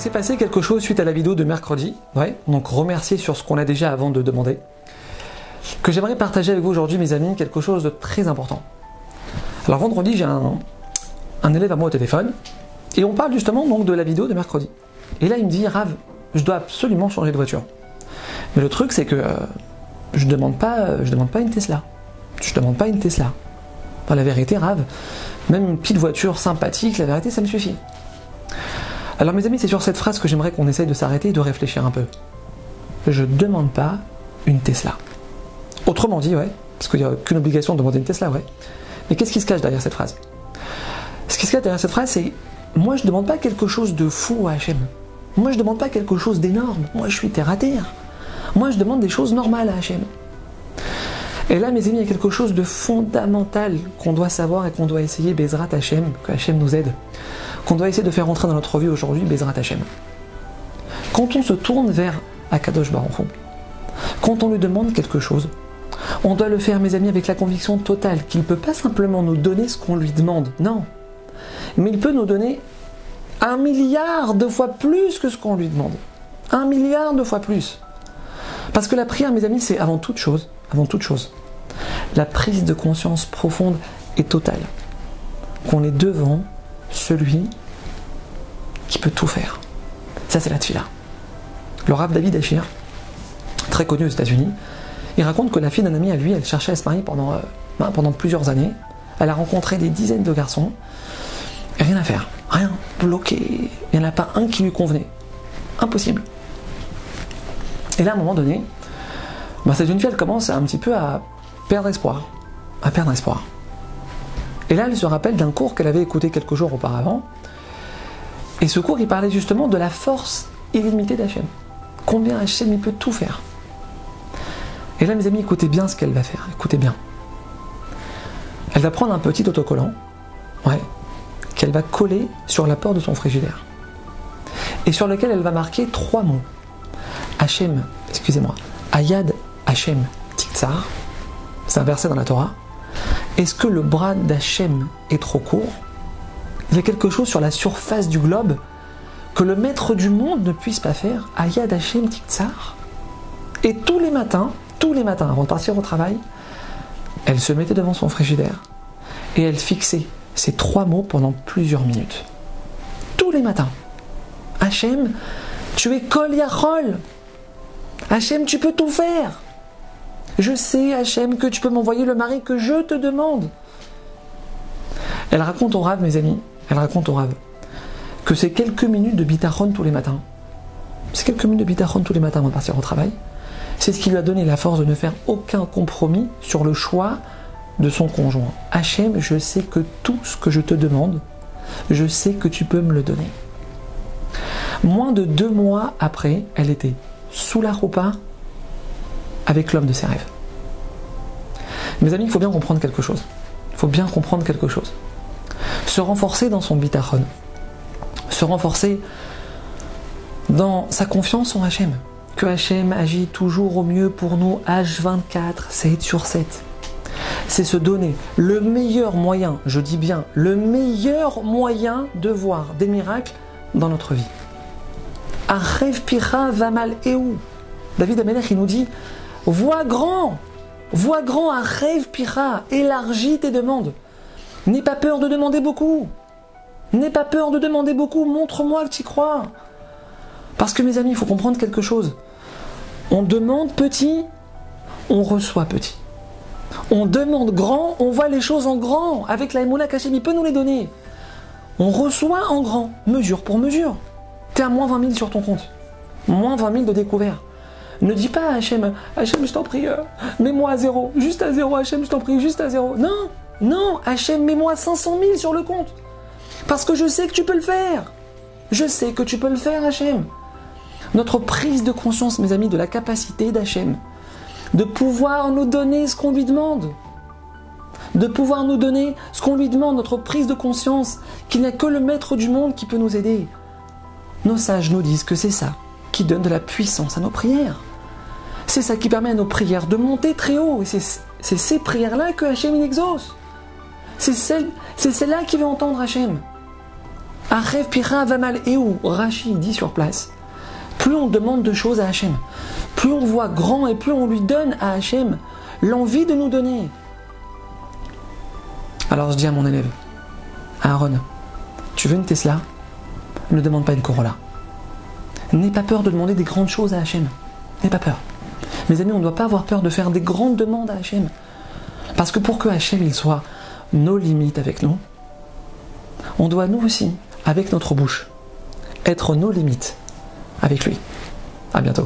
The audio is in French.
s'est passé quelque chose suite à la vidéo de mercredi, donc remercier sur ce qu'on a déjà avant de demander, que j'aimerais partager avec vous aujourd'hui, mes amis, quelque chose de très important. Alors vendredi, j'ai un élève à moi au téléphone, et on parle justement donc de la vidéo de mercredi. Et là, il me dit, Rav, je dois absolument changer de voiture. Mais le truc, c'est que je demande pas une Tesla. Je demande pas une Tesla. Enfin, la vérité, Rav, même une petite voiture sympathique, la vérité, ça me suffit. Alors mes amis, c'est sur cette phrase que j'aimerais qu'on essaye de s'arrêter et de réfléchir un peu. Je demande pas une Tesla. Autrement dit, parce qu'il n'y a qu'une obligation de demander une Tesla, Mais qu'est-ce qui se cache derrière cette phrase? Ce qui se cache derrière cette phrase, c'est moi je ne demande pas quelque chose de fou à Hachem. Moi je ne demande pas quelque chose d'énorme. Moi je suis terre à terre. Moi je demande des choses normales à Hachem. Et là mes amis, il y a quelque chose de fondamental qu'on doit savoir et qu'on doit essayer, Bezrat Hachem, que Hachem nous aide, qu'on doit essayer de faire entrer dans notre vie aujourd'hui, Bezrat Hachem. Quand on se tourne vers Akadosh Baruch Hu, quand on lui demande quelque chose, on doit le faire, mes amis, avec la conviction totale qu'il ne peut pas simplement nous donner ce qu'on lui demande, non. Mais il peut nous donner 1 milliard de fois plus que ce qu'on lui demande. 1 milliard de fois plus. Parce que la prière, mes amis, c'est avant toute chose, la prise de conscience profonde et totale qu'on est devant celui qui peut tout faire. Ça, c'est la tefila. Le Rav David Ashir, très connu aux États-Unis, il raconte que la fille d'un ami à lui, elle cherchait à se marier pendant plusieurs années. Elle a rencontré des dizaines de garçons. Et rien à faire. Rien. Bloqué. Il n'y en a pas un qui lui convenait. Impossible. Et là, à un moment donné, cette jeune fille, elle commence un petit peu à perdre espoir. Et là, elle se rappelle d'un cours qu'elle avait écouté quelques jours auparavant. Et ce cours, il parlait justement de la force illimitée d'Hachem. Combien Hachem, il peut tout faire. Et là, mes amis, écoutez bien ce qu'elle va faire. Écoutez bien. Elle va prendre un petit autocollant, qu'elle va coller sur la porte de son frigidaire. Et sur lequel elle va marquer 3 mots. Hachem, Ayad Hachem Tiktsar. C'est un verset dans la Torah. Est-ce que le bras d'Hachem est trop court? Il y a quelque chose sur la surface du globe que le maître du monde ne puisse pas faire. Ayad Hachem Tiktsar. Et tous les matins, avant de partir au travail, elle se mettait devant son frigidaire et elle fixait ces 3 mots pendant plusieurs minutes. Tous les matins. Hachem, tu es Kol Yachol. Hachem, tu peux tout faire. Je sais, Hachem, que tu peux m'envoyer le mari que je te demande. Elle raconte au Rav, mes amis, que c'est quelques minutes de bitachon tous les matins. C'est quelques minutes de bitachon tous les matins avant de partir au travail. C'est ce qui lui a donné la force de ne faire aucun compromis sur le choix de son conjoint. Hachem, je sais que tout ce que je te demande, je sais que tu peux me le donner. Moins de 2 mois après, elle était sous la roupa avec l'homme de ses rêves. Mes amis, il faut bien comprendre quelque chose. Se renforcer dans son bitachon. Se renforcer dans sa confiance en Hachem. Que Hachem agit toujours au mieux pour nous, H24, 7 sur 7. C'est se donner le meilleur moyen, je dis bien, le meilleur moyen de voir des miracles dans notre vie. Arev pira vamal eou. David Amelech, il nous dit, vois grand, Arev pira, élargis tes demandes. N'aie pas peur de demander beaucoup. Montre-moi que tu y crois. Parce que mes amis, il faut comprendre quelque chose. On demande petit, on reçoit petit. On demande grand, on voit les choses en grand. Avec la Emouna qu'Hachem, il peut nous les donner. On reçoit en grand, mesure pour mesure. T'es à moins 20 000 sur ton compte. Moins 20 000 de découvert. Ne dis pas à Hachem, je t'en prie, mets-moi à 0. Juste à 0, Hachem, je t'en prie, juste à 0. Non, Hachem, mets-moi 500 000 sur le compte. Parce que je sais que tu peux le faire. Hachem. Notre prise de conscience, mes amis, de la capacité d'Hachem, de pouvoir nous donner ce qu'on lui demande. Notre prise de conscience, qu'il n'y a que le maître du monde qui peut nous aider. Nos sages nous disent que c'est ça qui donne de la puissance à nos prières. C'est ça qui permet à nos prières de monter très haut. Et c'est ces prières-là que Hachem il exauce. C'est celle-là qui veut entendre Hachem. Arev pira va mal. Et où Rashi dit sur place, plus on demande de choses à Hachem, plus on voit grand et plus on lui donne à Hachem l'envie de nous donner. Alors je dis à mon élève, Aaron, tu veux une Tesla? Ne demande pas une Corolla. N'aie pas peur de demander des grandes choses à Hachem. N'aie pas peur. Mes amis, on ne doit pas avoir peur de faire des grandes demandes à Hachem. Parce que pour que Hachem il soit nos limites avec nous, on doit nous aussi, avec notre bouche, être nos limites avec lui. À bientôt.